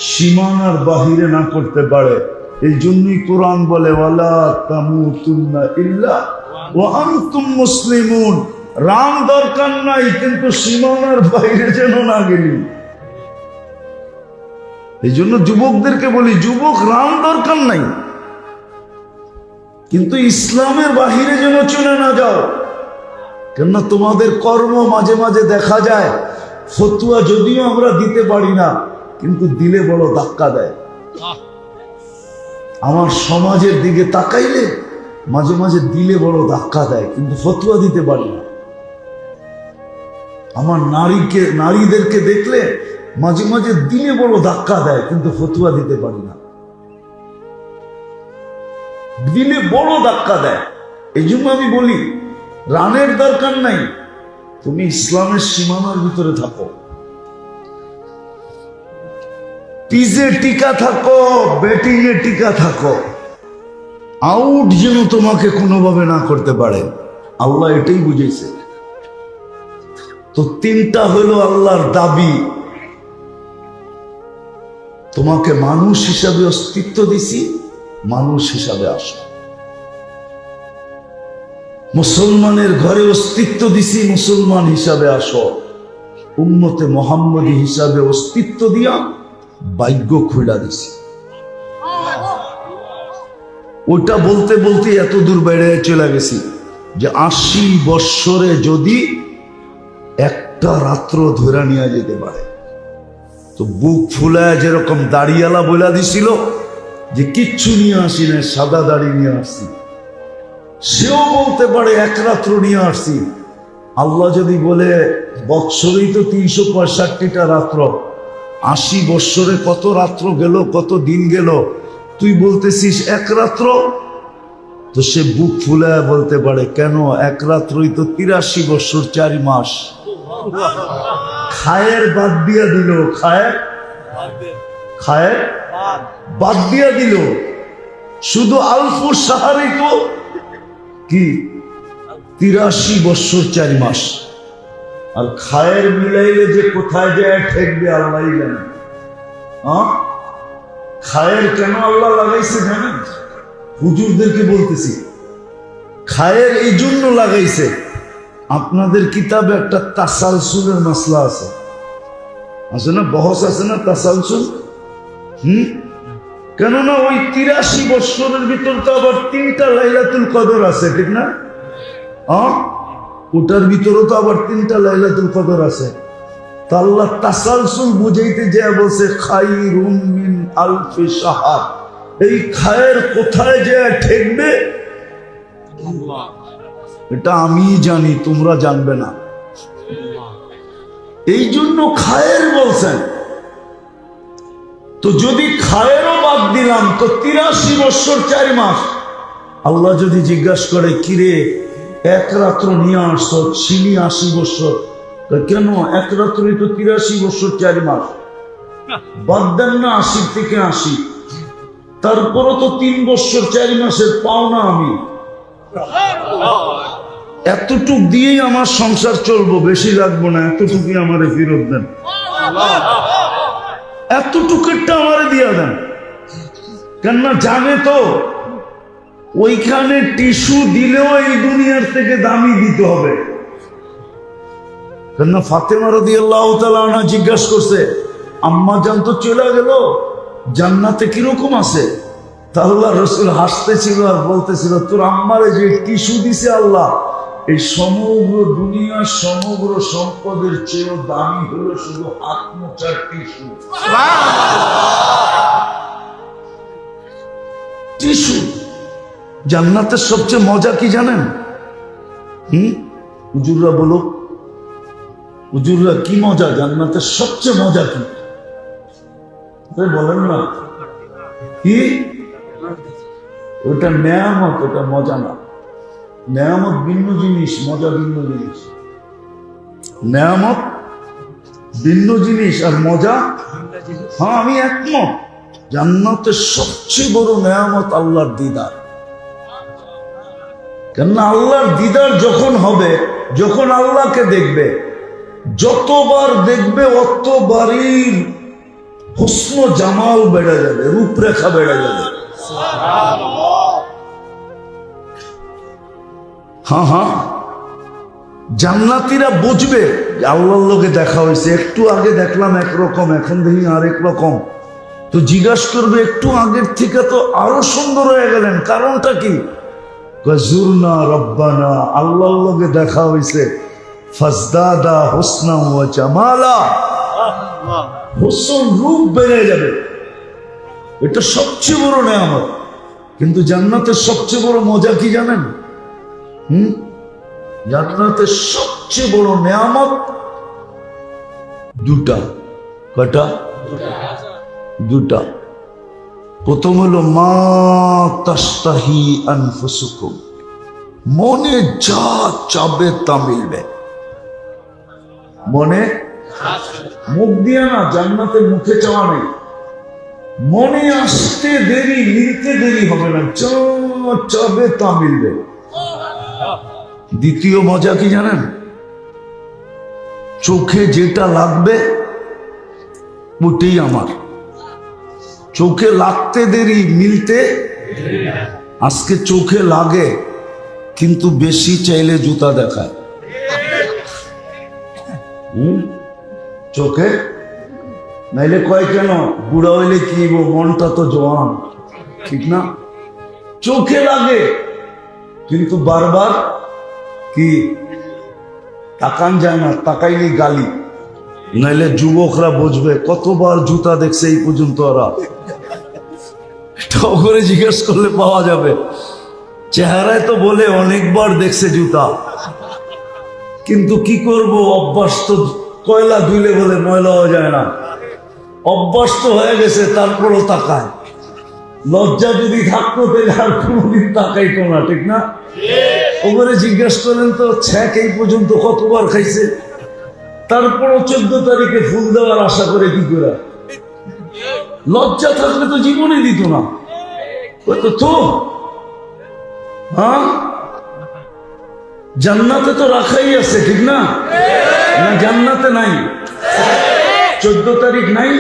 সীমানার বাহিরে না করতে পারে। এই জন্যই কোরআন বলে ওয়ালা তামুতুন্না ইল্লা ওয়া আনতুম মুসলিমুন। রাম দরকার নাই, কিন্তু সীমানার বাইরে যেন না গেলি। এই জন্য যুবকদেরকে বলি, যুবক রাম দরকার নাই, কিন্তু ইসলামের বাহিরে যেন চলে না যাও। কেননা তোমাদের কর্ম মাঝে মাঝে দেখা যায়, ফতুয়া যদিও আমরা দিতে পারি না, কিন্তু দিলে বড় ধাক্কা দেয়। আমার সমাজের দিকে তাকাইলে মাঝে মাঝে দিলে বড় ধাক্কা দেয়, কিন্তু ফতুয়া দিতে পারি না। আমার নারীদেরকে দেখলে মাঝে মাঝে দিলে বড় ধাক্কা দেয়, কিন্তু ফতুয়া দিতে পারি না। দিলে বড় ধাক্কা দেয়। এই জন্য আমি বলি, রানের দরকার নাই, তুমি ইসলামের সীমানার ভিতরে থাকো, পিজে টিকা থাকো, ব্যাটিং এ টিকা থাকো। আউট যেন তোমাকে কোনোভাবে না করতে পারে। আল্লাহ এটাই বুঝেছে। তো তিনটা হলো আল্লাহর দাবি। তোমাকে মানুষ হিসাবে অস্তিত্ব দিছি, মানুষ হিসাবে আসো। মুসলমানের ঘরে অস্তিত্ব দিছি, মুসলমান হিসাবে আসো। উম্মতে মুহাম্মদী হিসাবে অস্তিত্ব দিয়া ভাগ্য খুলা দিছি। ওটা বলতে বলতে এত দূর বেড়ে চলে গেছি যে 80 বৎসরে যদি একটা রাত্র ধরে নিয়ে যেতে পারে, তো বুক ফুলায় যেরকম দাড়িওয়ালা বলে দিছিল যে কিচ্ছু নিয়ে আসি না, সাদা দাড়ি নিয়ে আসছি, সেও বলতে পারে এক রাত্র নিয়ে আসছি। আল্লাহ যদি বলে বৎসরেই তো 365টা রাত্র, 80 বৎসরে কত রাত্র গেল, কত দিন গেল, তুই বলতেছিস এক রাত্র, তো সে বুক ফুলায় বলতে পারে কেন, এক রাত্রই তো 83 বৎসর 4 মাস। খায়ের বাদ দিয়া দিল, খায়ের বাদ দিয়া দিল, শুধু আলফু সাহারি তো কি 83 বৎসর 4 মাস। আর খায়ের মিলাইলে যে কোথায় যায় ঠেকবে আল্লাহ জানে। খায়ের কেন আল্লাহ লাগাইছে জানেন? হুজুরদেরকে বলতেছি, খায়ের এই জন্য লাগাইছে, আপনাদের কিতাবে একটা তাসালসুলের মাসলা আছে না, বহস আছে না তাসালসুল। কেননা ওই 83 বৎসরের ভিতর তো আবার 3টা লাইলাতুল কদর আছে, ঠিক না? ওটার ভিতরে তো আবার 3টা লাইলাতুল কদর আছে। তা আল্লাহ তাসালসুল বুঝাইতে যে বলছে খায়রুম মিন আলফি শাহর। এই খায়ের কোথায় যে ঠেকবে এটা আমি জানি, তোমরা জানবে না। এই জন্য খায়ের বলছেন। তো যদি খায়েরও বাদ দিলাম তো 83 বৎসর 4 মাস। আল্লাহ যদি জিজ্ঞাসা করে কিরে এক রাত্র নিয়ে আসছো, ছিলি 80 বৎসর, কেন এক রাত্রই তো 83 বৎসর 4 মাস। বাদ দেন না 80 থেকে 80, তারপরও তো 3 বৎসর 4 মাসের পাওনা আমি। এতটুক দিয়েই আমার সংসার চলবো, বেশি লাগবো না, এতটুকুই আমারে ফেরত দেন, এতটুকুটা আমারে দিয়া দেন। কেননা জানে তো ওইখানে টিস্যু দিলেও এই দুনিয়ার থেকে দামি দিতে হবে। কেননা ফাতেমা রাদিয়াল্লাহু তাআলা আনহা জিজ্ঞাসা করছে, আম্মা জান তো চলে গেল, জান্নাতে কিরকম আছে? তা আল্লাহ রসুল হাসতেছিল আর বলতেছিল, তোর আম্মারে যে টিস্যু দিছে আল্লাহ, এই সমগ্র দুনিয়ার সমগ্র সম্পদের চেয়েও দামি হলো শুধু হাত মোছার টিস্যু। টিস্যু জান্নাতের সবচেয়ে মজা কি জানেন? হুজুররা বলো, হুজুররা কি মজা জান্নাতের সবচেয়ে মজা কি বলেন না? কি ওটা নেয়ামত, ওটা মজা না। নেয়ামত ভিন্ন জিনিস, মজা ভিন্ন জিনিস। নেয়ামত ভিন্ন জিনিস আর মজা, হ্যাঁ আমি একমত। জান্নাতের সবচেয়ে বড় নেয়ামত আল্লাহর দিদার। কেননা আল্লাহর দিদার যখন হবে, যখন আল্লাহকে দেখবে, যতবার দেখবে অতবারই হুসন জামাল বেড়ে যাবে, রূপরেখা বেড়ে যাবে। হ্যাঁ হ্যাঁ, জান্নাতীরা বুঝবে আল্লাহর লোকে দেখা হয়েছে। একটু আগে দেখলাম একরকম, এখন দেখি আরেক রকম। তো জিজ্ঞাসা করবে একটু আগের থেকে তো আরো সুন্দর হয়ে গেলেন, কারণটা কি? জুরনা রব্বানা, আল্লাহর লোকে দেখা হয়েছে। ফাজদাদা হুসনা ওয়া জামালা, হুসন রূপ বেড়ে যাবে। এটা সবচেয়ে বড় নেয়ামত। কিন্তু জান্নাতের সবচেয়ে বড় মজা কি জানেন? জান্নাতের সবচেয়ে বড় নেয়ামত দুটা। কয়টা? দুটা। প্রথম হলো মা তাস্তাহি আনফুসুকুম, মনে যা চাবে তা মিলবে। মনে, মুখ দিয়ে না, জান্নাতের মুখে চাওয়া নেই। মনে আসতে দেরি, মিলতে দেরি হবে না, যা চাবে তা মিলবে। দ্বিতীয় মজা কি জানেন? চোখে যেটা লাগবে ওটাই আমার। চোখে লাগতে দেরি, মিলতে। আজকে চোখে লাগে কিন্তু বেশি চাইলে জুতা দেখায়। চোখে নাইলে কয় কেন বুড়া হইলে কি মনটা তো জওয়ান, ঠিক না? চোখে লাগে কিন্তু বারবার কি তাকান যায় না, তাকাইলে গালি। নাইলে যুবকরা বুঝবে কতবার জুতা দেখছে এই পর্যন্ত ওরা। এটাও করে জিজ্ঞেস করলে পাওয়া যাবে। চেহারায় তো বলে অনেকবার দেখছে জুতা, কিন্তু কি করব, অভ্যাস তো। কয়লা ধুইলে বলে ময়লা হয়ে যায় না, অভ্যাস তো হয়ে গেছে। তারপরও তাকায়। লজ্জা যদি থাকতো তাহলে আর কোনোদিন তাকাইতো না, ঠিক না? ওপরে জিজ্ঞেস করেন তো ছ্যাক এই পর্যন্ত কতবার খাইছে, তারপরও 14 তারিখে ফুল দেওয়ার আশা করে কি করে? লজ্জা থাকলে তো জীবনে দিত না। তো হ্যাঁ, জান্নাতে তো রাখাই আছে, ঠিক না? না জান্নাতে নাই? 14 তারিখ নাই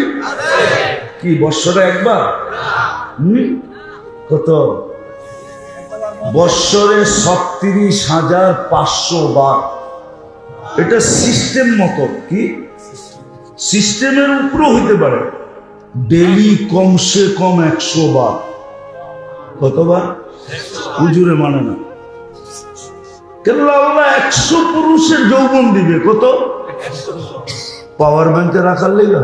কি বৎসরে একবার? কত? বৎসরে 36,500 বার। এটা সিস্টেম মতো, কি সিস্টেমের উপরও হইতে পারে। ডেলি কমসে কম 100 বার। কতবার? হুজুরে মানে না। কেন আল্লাহ 100 পুরুষের যৌবন দিবে। কত? পাওয়ার ব্যাংকে রাখার লেগা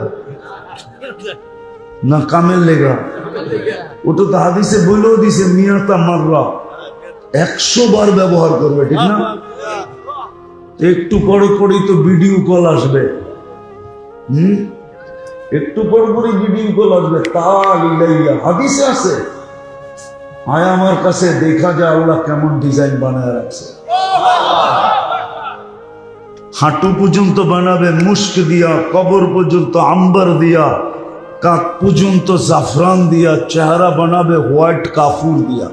না কামের লেগা? ওটা তো হাদিসে বলেও দিছে মিয়াতা মাররা, 100 বার ব্যবহার করবে, ঠিক না? একটু পরে পরেই তো ভিডিও কল আসবে। একটু পর পরে ভিডিও কল আসবে। তাল ইলাইয়া হাদিসে আছে। আয় আমার কাছে দেখা যায় আল্লাহ কেমন ডিজাইন বানায় রাখছে। হাঁটু পর্যন্ত বানাবে মুস্ক দিয়া, কবর পর্যন্ত আম্বার দিয়া, কাক পর্যন্ত জাফরান দিয়া, চেহারা বানাবে হোয়াইট কাফুর দিয়া।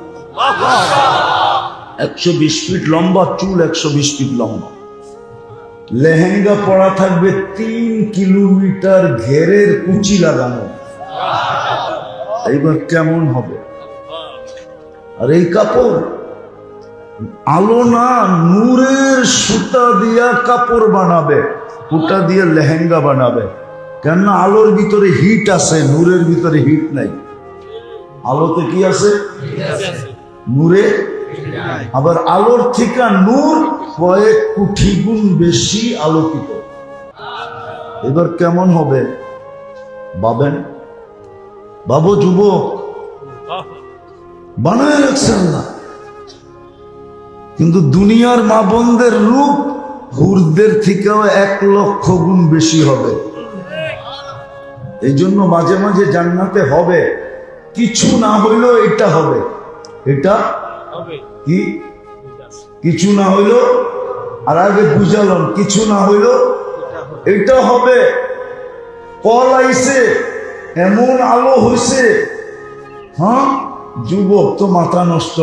120 ফিট লম্বা চুল, 120 ফিট লম্বা। লেহেঙ্গা পরা থাকবে 3 কিলোমিটার ঘেরের কুচি লাগানো। এইবার কেমন হবে? আর এই কাপড় আলো না, নূরের সুতা দিয়া কাপড় বানাবে, ওটা দিয়ে লেহেঙ্গা বানাবে। কেননা আলোর ভিতরে হিট আছে, নূরের ভিতরে হিট নাই। আলোতে কি আছে? নূরে। আবার আলোর থেকে নূর কয়েক কোটি গুণ বেশি আলোকিত। এবার কেমন হবে ভাবেন? বাবু যুবক বানায় রাখছেন না, কিন্তু দুনিয়ার মা বোনদের রূপ হুরদের থেকেও 1 লক্ষ গুণ বেশি হবে। এই জন্য মাঝে মাঝে জান্নাতে হবে কিছু না হইলেও এটা হবে। এটা কি? কিছু না হইল, আর আগে বুঝালাম কিছু না হইল এটা হবে। কল আইছে, এমন আলো হইছে, হ্যাঁ যুবক তো মাথা নষ্ট।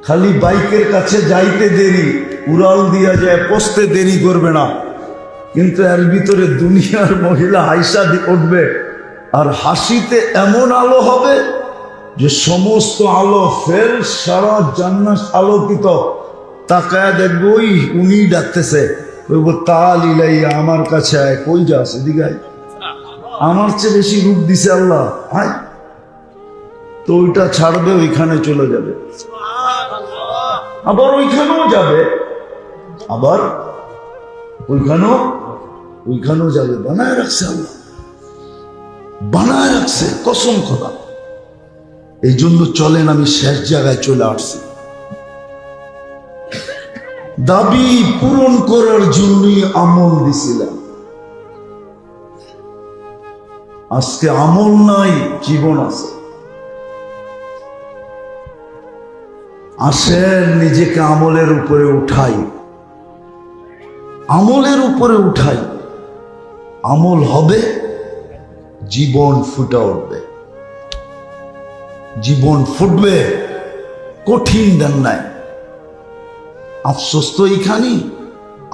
খালি বাইকের কাছে যাইতে দেরি, উড়াল দিয়া যায়, পৌঁছতে দেরি করবে না, কিন্তু এর ভিতরে দুনিয়ার মহিলা হাইসা উঠবে, আর হাসিতে এমন আলো হবে যে সমস্ত আলো ফেল, সারা জান্নাত আলোকিত। তাকায় দেখবো ওই উনি ডাকতেছে, তাল ইলাইয়া, আমার কাছে আয়। কই যাস? এদিকে আয়। আমার চেয়ে বেশি রূপ দিছে আল্লাহ, আয়। তো ওইটা ছাড়বে, ওইখানে চলে যাবে, আবার ওইখানেও যাবে, আবার ওইখানেও যাবে। বানায় রাখছে আল্লাহ, বানায় রাখছে, কসম খোদা। এই জন্য চলেন আমি শেষ জায়গায় চলে আসছি। দাবি পূরণ করার জন্যই আমল দিছিলাম, আজকে আমল নাই, জীবন আছে। আসেন নিজেকে আমলের উপরে উঠাই, আমলের উপরে উঠাই। আমল হবে, জীবন ফুটে উঠবে, জীবন ফুটবে। কঠিন দেন নাই। আফসোস তো এইখানেই,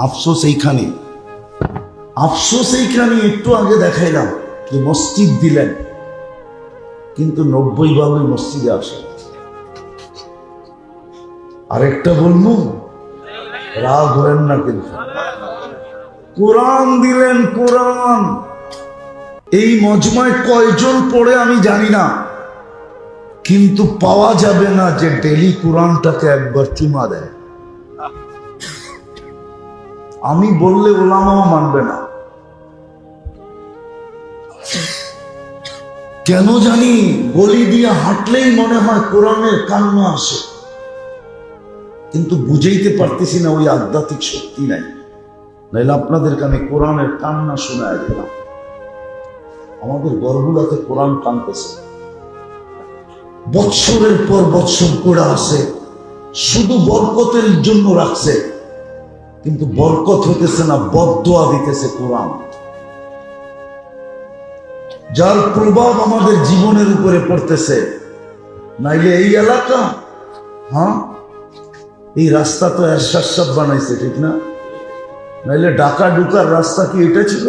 আফসোস এইখানে, আফসোস এইখানে। একটু আগে দেখাইলাম যে মসজিদ দিলেন, কিন্তু 90 ভাগই মসজিদে আসে। আরেকটা বলবো, রাগ হবেন না কিন্তু, কোরআন দিলেন, কোরআন এই মজমায় কয়জন পড়ে আমি জানি না, কিন্তু পাওয়া যাবে না যে ডেলি কোরআনটাকে একবার চুমা দেয়। আমি বললে ওলামাও মানবে না, কেন জানি গলি দিয়ে হাঁটলেই মনে হয় কোরআনের কান্না আসে, কিন্তু বুঝাইতে পারতেছি না, ওই আধ্যাত্মিক শক্তি নাই। নাইলে আপনাদের কানে কোরআনের কান্না শোনায় দিলাম। আমাদের গর্ভগুলাতে কোরআন কানতেছে, বৎসরের পর বৎসর করে আছে, শুধু বরকতের জন্য রাখছে, কিন্তু বরকত হইতেছে না, বদদোয়া দিতেছে কোরআন, যার প্রভাব আমাদের জীবনের উপরে পড়তেছে। নাইলে এই এলাকা, হ্যাঁ এই রাস্তা তো এরশাদ সাহেব বানাইছে, ঠিক না? নাইলে ঢাকা ঢুকার রাস্তা কি এটা ছিল?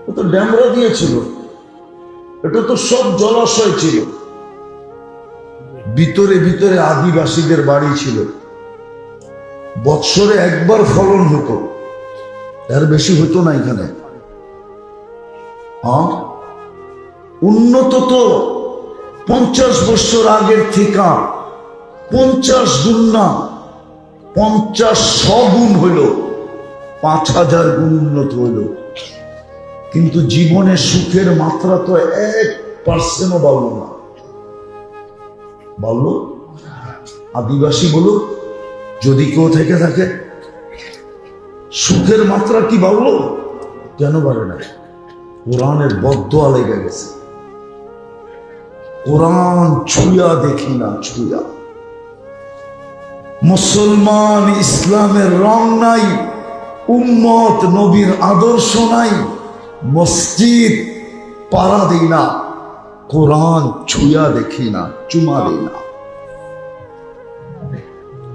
ও তো ড্যামরা দিয়েছিল, এটা তো সব জলাশয় ছিল, ভিতরে ভিতরে আদিবাসীদের বাড়ি ছিল, বৎসরে একবার ফলন হতো, এর বেশি হতো না এখানে। হ্যাঁ উন্নত তো 50 বছর আগের থেকে 50 গুণ না, 50 গুণ হইল, 5000 গুণ উন্নত হইল, কিন্তু জীবনের সুখের মাত্রা তো 1% বাড়ল না। বাড়ল? আদিবাসী বলুক, যদি কেউ থেকে থাকে, সুখের মাত্রা কি বাড়ল? কেন বাড়ে না? কোরআনের বদদোয়া লেগে গেছে। কোরআন ছুঁয়া দেখি না, ছুঁয়া। মুসলমান ইসলামের রং নাই, উম্মত নবীর আদর্শ নাই, মসজিদ পাড়া দেই না, কোরআন ছুঁয়া দেখি না, চুমা দেই না।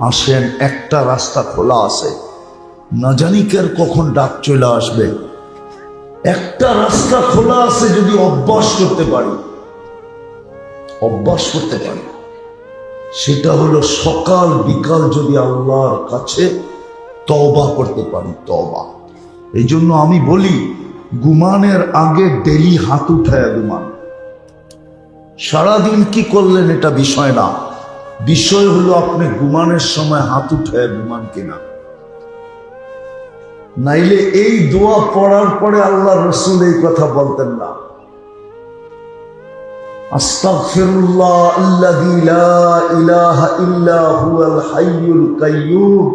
আসেন, একটা রাস্তা খোলা আছে, না জানি কার কখন ডাক চলে আসবে। একটা রাস্তা খোলা আছে, যদি অভ্যাস করতে পারি, অভ্যাস করতে পারি, সেটা হলো সকাল বিকাল যদি আল্লাহর কাছে তওবা করতে পারি, তওবা। এই জন্য আমি বলি, ঘুমানের আগে ডেলি হাত উঠায় ঘুমান। সারাদিন কি করলেন এটা বিষয় না, বিষয় হলো আপনি ঘুমানোর সময় হাত উঠায় ঘুমান কিনা। নাইলে এই দোয়া পড়ার পরে আল্লাহ রসুল এই কথা বলতেন না, আস্তাগফিরুল্লাহ আল্লাযী লা ইলাহা ইল্লা হুয়াল হাইয়ুল কাইয়্যুম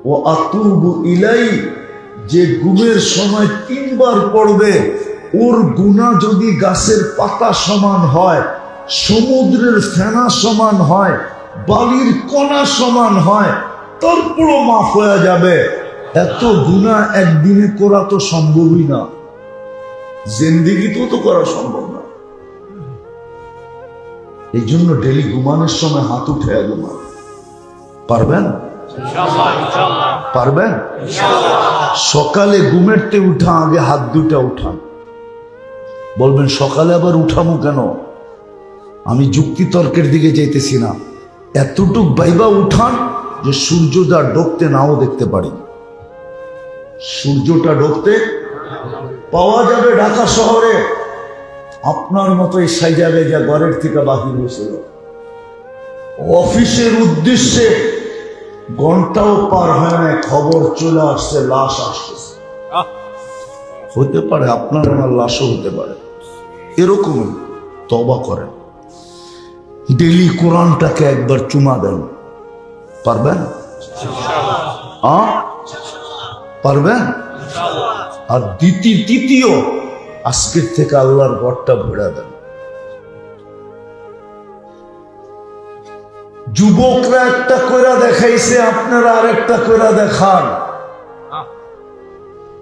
ওয়া আতুবু ইলাইহি। যে ঘুমের সময় 3 বার পড়বে, ওর গুনাহ যদি গাছের পাতা সমান হয়, সমুদ্রের ফেনা সমান হয়, বালির কণা সমান হয়, তারপরও মাফ হয়ে যাবে। এত গুনাহ একদিনে করা তো সম্ভবই না, জিন্দেগিতেও তো করা সম্ভব না। এই জন্য ডেলি ঘুমানোর সময় হাত উঠে ঘুমান। পারবেন? পারবেন? সকালে ঘুমেরতে উঠা আগে হাত দুটা উঠান। বলবেন সকালে আবার উঠামো কেন? আমি যুক্তি তর্কের দিকে যাইতেছি না, এতটুক বাইবা উঠান যে সূর্যটা ডুবতে নাও দেখতে পারি। সূর্যটা ডুবতে পাওয়া যাবে ঢাকা শহরে। আপনার মতো এই সাইজা বেজা ঘরের থেকে বাহির হয়েছিল, অফিসের উদ্দেশ্যে ঘন্টাও পার হয় না, খবর চলে আসছে লাশ আসতেছে। হতে পারে আপনার আমার লাশও হতে পারে, এরকমই। তওবা করেন, ডেলি কোরআনটাকে একবার চুমা দেন। পারবেন? পারবেন? আর তৃতীয়, আজকের থেকে আল্লাহর ঘরটা ভরে দেন। যুবকরা একটা কইরা দেখাইছে, আপনারা আরেকটা কইরা দেখান।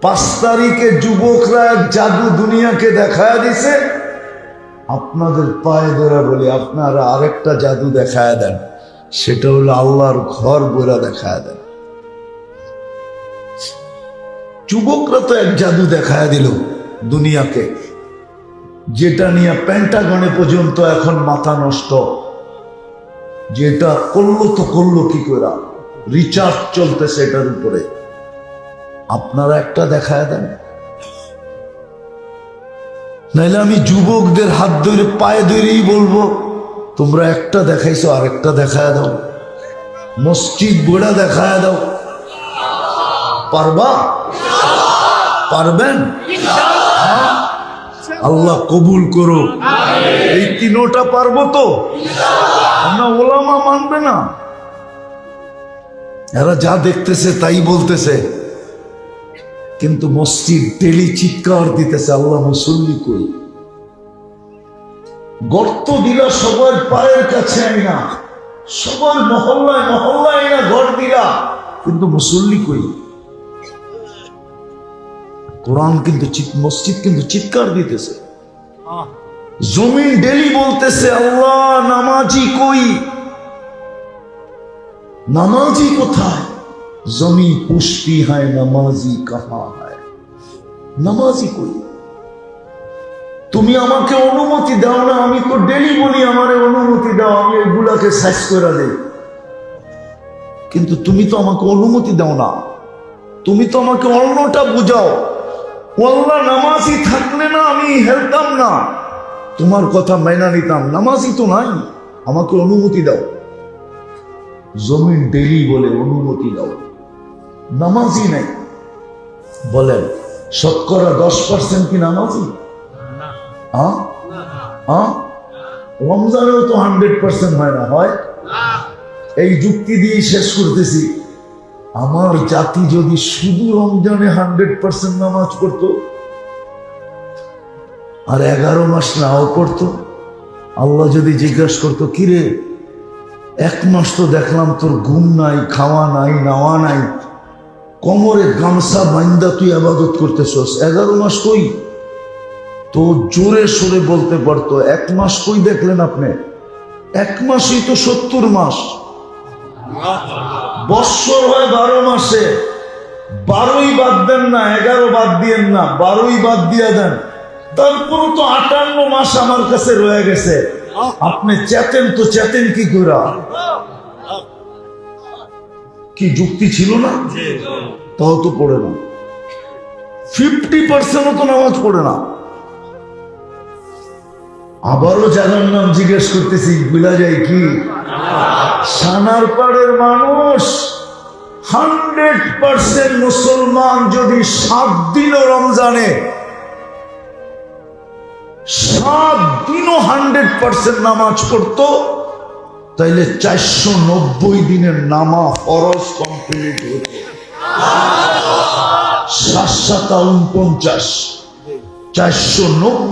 5 তারিখে যুবকরা এক জাদু দুনিয়াকে দেখায় দিছে, আপনাদের পায়ে ধরে বলি আপনারা আরেকটা জাদু দেখায় দেন, সেটা হলো আল্লাহর ঘর বইরা দেখায় দেন। যুবকরা তো এক জাদু দেখায় দিল দুনিয়াকে, যেটা নিয়ে পেন্টাগনে পর্যন্ত এখন মাথা নষ্ট। যেটা করলো কি করে, রিচার্জ চলতেছে এটার উপরে। আপনারা একটা দেখায় দেন, নাইলে আমি যুবকদের হাত ধরে পায়ে ধরেই বলবো তোমরা একটা দেখাইছো, আরেকটা দেখায় দাও। মসজিদ গোড়া দেখায় দাও। পারবা? পারবেন? আল্লাহ কবুল করো। এই তিনোটা পারবো তো? না ওলামা মানবে না, এরা যা দেখতেছে তাই বলতেছে, কিন্তু মসজিদ ডেলি চিৎকার দিতেছে আল্লাহ মুসল্লি কই। গর্ত দিলা সবার পায়ের কাছে আইনা, সবার মহল্লায় আইনা ঘর দিলা, কিন্তু মুসল্লি কই। কোরআন কিন্তু মসজিদ কিন্তু চিৎকার দিতেছে, জমিন ডেলি বলতেছে আল্লাহ নামাজি কই, নামাজি কোথায়? জমি পুষ্টি হয় নামাজি কাহা হয়, নামাজি কই? তুমি আমাকে অনুমতি দাও না, আমি তো ডেলি বলি আমারে অনুমতি দাও, আমি এগুলাকে সাইজ করে দেই, কিন্তু তুমি তো আমাকে অনুমতি দাও না। তুমি তো আমাকে অন্যটা বুঝাও। আল্লাহ নামাজি থাকলে না আমি হেলতাম না, তোমার কথা মাইনা নিতাম। নামাজি তো নাই, আমাকে অনুমতি দাও। জমিন ডেলি বলে অনুমতি দাও, নামাজি নাই। বলেন শতকরা 10% কি নামাজি? রমজানেও তো 100% হয় না, হয়? এই যুক্তি দিয়ে শেষ করতেছি, আমার জাতি যদি শুধু রমজানে 100% নামাজ পড়তো আর 11 মাস নাও পড়তো, আল্লাহ যদি জিজ্ঞাসা করতো কিরে 1 মাস তো দেখলাম তোর ঘুম নাই, খাওয়া নাই, নাওয়া নাই, কোমরে গামছা বান্দা তুই ইবাদত করতেছস, 11 মাস কই? তো জোরে সোরে বলতে পারতো 1 মাস কই দেখলেন আপনি? 1 মাসই তো 70 মাস। বৎসর হয় 12 মাসে, 12ই বাদ দেন না, 11 বাদ দিয়েন না, 12ই বাদ দিয়ে দেন, তারপরও তো 58 মাস আমার কাছে রয়ে গেছে। আপনি চেতেন তো চেতেন কি করে? কি যুক্তি ছিল না? তাও তো পড়ে না, 50% তো নামাজ পড়ে না। আবারও জানার নাম জিজ্ঞেস করতেছি, ভুলা যায় কি? সানার পাড়ের মানুষ 100% মুসলমান যদি 7 দিনও রমজানে 7 দিনও 100% নামাজ পড়তো, তাইলে 490 দিনের নামাজ ফরজ কমপ্লিট হতো। 7 7 49, 490।